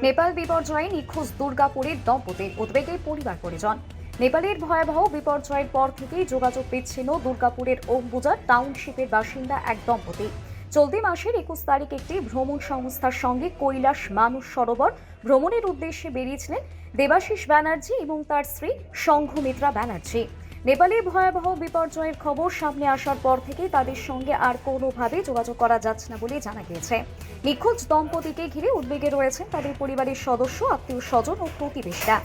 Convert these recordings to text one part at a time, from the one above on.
নেপাল বিপর্যয়ে নিখোঁজ দুর্গাপুরের দম্পতির উদ্বেগে পরিবার পরিজন। নেপালের ভয়াবহ বিপর্যয়ের পর থেকেই যোগাযোগ বিচ্ছিন্ন দুর্গাপুরের অম্বুজা টাউনশিপের বাসিন্দা এক দম্পতি। চলতি মাসের 21 তারিখ একটি ভ্রমণ সংস্থার সঙ্গে কৈলাস মানস সরোবর ভ্রমণের উদ্দেশ্যে বেরিয়েছিলেন দেবাশিস ব্যানার্জি এবং তার স্ত্রী সংঘমিত্রা ব্যানার্জি। নেপালে ভয়াবহ বিপর্যয়ের খবর সামনে আসার পর থেকেই তাদের সঙ্গে আর কোনোভাবে যোগাযোগ করা যাচ্ছে না বলে জানা গিয়েছে। নিখোঁজ দম্পতিকে ঘিরে উদ্বেগে রয়েছেন তাদের পরিবারের সদস্য, আত্মীয় স্বজন ও প্রতিবেশীরা।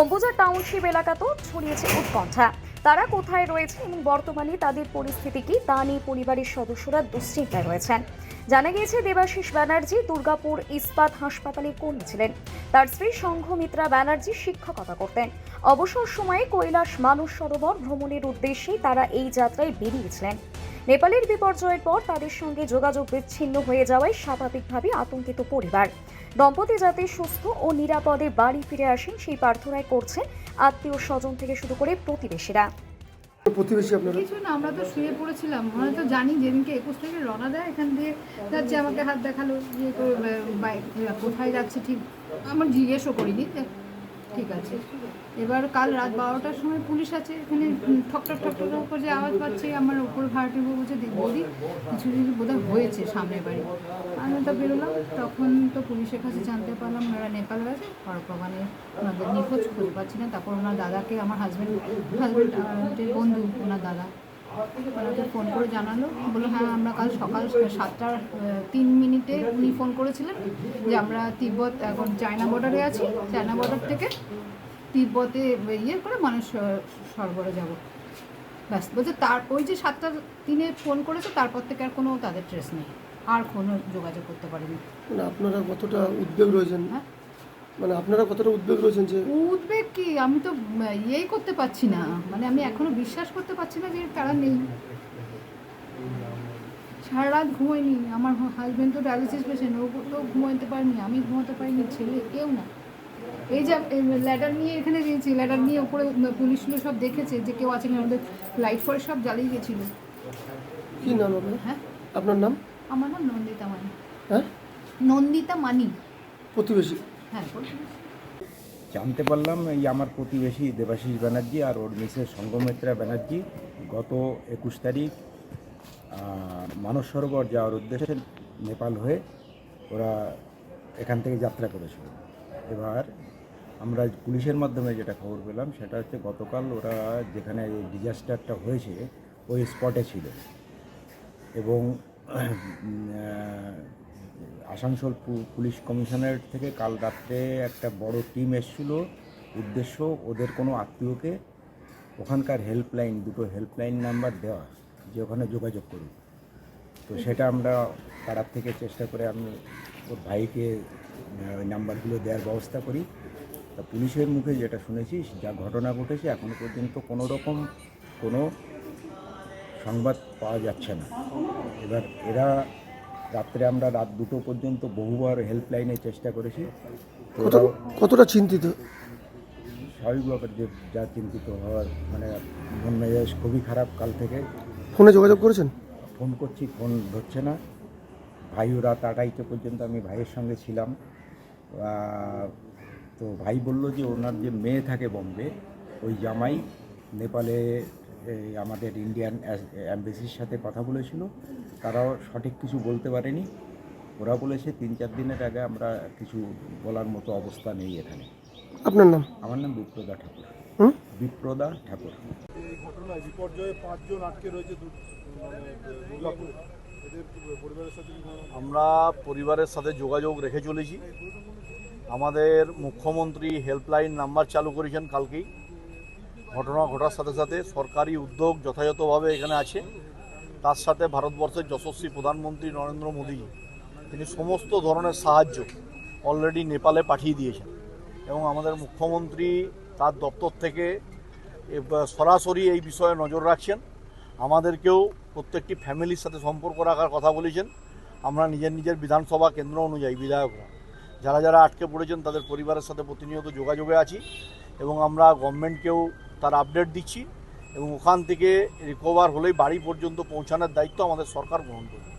অম্বুজা টাউনশিপ এলাকাতেও ছড়িয়েছে উৎকণ্ঠা। তারা কোথায় রয়েছে এবং বর্তমানে তাদের পরিস্থিতি কি তা নিয়ে পরিবারের সদস্যরা দুশ্চিন্তায় রয়েছেন। জানা গিয়েছে দেবাশিস ব্যানার্জি দুর্গাপুর ইস্পাত হাসপাতালে কর্মী ছিলেন। তার স্ত্রী সংঘমিত্রা ব্যানার্জি শিক্ষকতা করতেন। অবসর সময়ে কৈলাস মানস সরোবর ভ্রমণের উদ্দেশ্যে তারা এই যাত্রায় বেরিয়েছিলেন। নেপালের বিপর্যয়ের পর তাদের সঙ্গে যোগাযোগ বিচ্ছিন্ন হয়ে যাওয়ায় স্বাভাবিকভাবে আতঙ্কিত পরিবার। দম্পতি যাতে সুস্থ ও নিরাপদে বাড়ি ফিরে আসেন সেই প্রার্থনাই করছেন আত্মীয় স্বজন থেকে শুরু করে প্রতিবেশীরা। প্রতিবেশী আপনারা? কিছু না, আমরা তো শুয়ে পড়েছিলাম। আমরা তো জানি যেদিনকে 21 থেকে রওনা দেয় এখান দিয়ে যাচ্ছে, আমাকে হাত দেখালো যে কোথায় যাচ্ছে ঠিক আমার জিজ্ঞেসও করিনি, ঠিক আছে। এবার কাল রাত 12টার সময় পুলিশ আছে এখানে, ঠকঠক ঠকঠক করে যে আওয়াজ পাচ্ছে। আমার উপর ভাড়াটির বউ বলছে বৌদি কিছু কিছু বোধহয় হয়েছে সামনের বাড়ি। আমি তো বেরোলাম, তখন তো পুলিশের কাছে জানতে পারলাম ওনারা নেপাল গেছে, মানে ওনাদের নিখোঁজ খুঁজে পাচ্ছি না। তারপর ওনার দাদাকে, আমার হাজব্যান্ডের বন্ধু, ওনার দাদা ওনাকে ফোন করে জানালো, বললো হ্যাঁ আমরা কাল সকাল 7:03 উনি ফোন করেছিলেন যে আমরা তিব্বত এখন চায়না বর্ডারে আছি, চায়না বর্ডার থেকে তিব্বতে করে মানুষ সরবরাহ যাবো। ব্যাস বলছে। তার ওই যে 7:03 ফোন করেছে, তারপর থেকে আর কোনো তাদের ট্রেস নেই, আর কোনো যোগাযোগ করতে পারেনি। মানে আপনারা কতটা উদ্বেগ রয়েছেন? হ্যাঁ, মানে আপনারা কতটা উদ্বেগ রয়েছেন? যে উদ্বেগ কি, আমি তো ইয়েই করতে পারছি না, মানে আমি এখনো বিশ্বাস করতে পারছি না যে তারা নেই। সারা রাত ঘুমোয়নি, আমার হাজব্যান্ড তো ডায়ালিসিস পেশেন্ট, ও তো ঘুমোতে পারিনি, আমি ঘুমোতে পারিনি, ছেলে কেউ না। এই যে ল্যাডার নিয়ে এখানে গিয়েছি, ল্যাডার নিয়ে উপরে পুলিশগুলো সব দেখেছে যে কেউ আছে কিনা, আমাদের লাইট করে সব জ্বালিয়ে গেছিলো। কি নাম আপনার? হ্যাঁ, আপনার নাম? আমার নাম নন্দিতা মানি। হ্যাঁ, নন্দিতা মানি। প্রতিবেশী? হ্যাঁ, জানতে পারলাম এই আমার প্রতিবেশী দেবাশিস ব্যানার্জি আর ওর মিসেস সংঘমিত্রা ব্যানার্জি গত 21 তারিখ মানস সরোবর যাওয়ার উদ্দেশ্যে নেপাল হয়ে ওরা এখান থেকে যাত্রা করেছিল। এবার আমরা পুলিশের মাধ্যমে যেটা খবর পেলাম সেটা হচ্ছে গতকাল ওরা যেখানে ডিজাস্টারটা হয়েছে ওই স্পটে ছিল এবং আসানসোল পুলিশ কমিশনারেট থেকে কাল রাত্রে একটা বড় টিম এসেছিল। উদ্দেশ্য ওদের কোনো আত্মীয়কে ওখানকার হেল্পলাইন, দুটো হেল্পলাইন নাম্বার দেওয়া, যে ওখানে যোগাযোগ করুক। তো সেটা আমরা পাড়ার থেকে চেষ্টা করে আমি ওর ভাইকে ওই নাম্বারগুলো দেওয়ার ব্যবস্থা করি। তা পুলিশের মুখে যেটা শুনেছি, যা ঘটনা ঘটেছে এখনও পর্যন্ত কোনো রকম কোনো সংবাদ পাওয়া যাচ্ছে না। এবার এরা রাত্রে আমরা রাত 2টো পর্যন্ত বহুবার হেল্পলাইনে চেষ্টা করেছি। কতটা চিন্তিত? স্বাভাবিক ব্যাপার, যে যা চিন্তিত হওয়ার, মানে মন মেজাজ খুবই খারাপ। কাল থেকে ফোনে যোগাযোগ করেছেন? ফোন করছি, ফোন ধরছে না। ভাইও রাত 8টা পর্যন্ত আমি ভাইয়ের সঙ্গে ছিলাম। তো ভাই বলল যে ওনার যে মেয়ে থাকে বোম্বে, ওই জামাই নেপালে আমাদের ইন্ডিয়ান অ্যাম্বাসির সাথে কথা বলেছিল, তারাও সঠিক কিছু বলতে পারেনি। ওরা বলেছে 3-4 দিনের আগে, আমরা কিছু বলার মতো অবস্থা নেই এখানে। আপনার নাম? আমার নাম বিপ্রদা ঠাকুর। বিপ্রদা ঠাকুর। এই ঘটনায় বিপর্যয়ে 5 জন আটকে রয়েছে দুর্গাপুরে। এদের পরিবারের সাথে আমরা পরিবারের সাথে যোগাযোগ রেখে চলেছি। আমাদের মুখ্যমন্ত্রী হেল্পলাইন নাম্বার চালু করেছেন কালকেই। ঘটনা ঘটার সাথে সাথে সরকারি উদ্যোগ যথাযথভাবে এখানে আছে। তার সাথে ভারতবর্ষের যশস্বী প্রধানমন্ত্রী নরেন্দ্র মোদী, তিনি সমস্ত ধরনের সাহায্য অলরেডি নেপালে পাঠিয়ে দিয়েছেন এবং আমাদের মুখ্যমন্ত্রী তার দপ্তর থেকে সরাসরি এই বিষয়ে নজর রাখছেন। আমাদেরকেও প্রত্যেকটি ফ্যামিলির সাথে সম্পর্ক রাখার কথা বলেছেন। আমরা নিজের নিজের বিধানসভা কেন্দ্র অনুযায়ী বিধায়করা যারা যারা আটকে পড়েছেন তাদের পরিবারের সাথে প্রতিনিয়ত যোগাযোগে আছি এবং আমরা গভর্নমেন্টকেও তার আপডেট দিচ্ছি এবং ওখান থেকে রিকভার হলেই বাড়ি পর্যন্ত পৌঁছানোর দায়িত্ব আমাদের সরকার গ্রহণ করবে।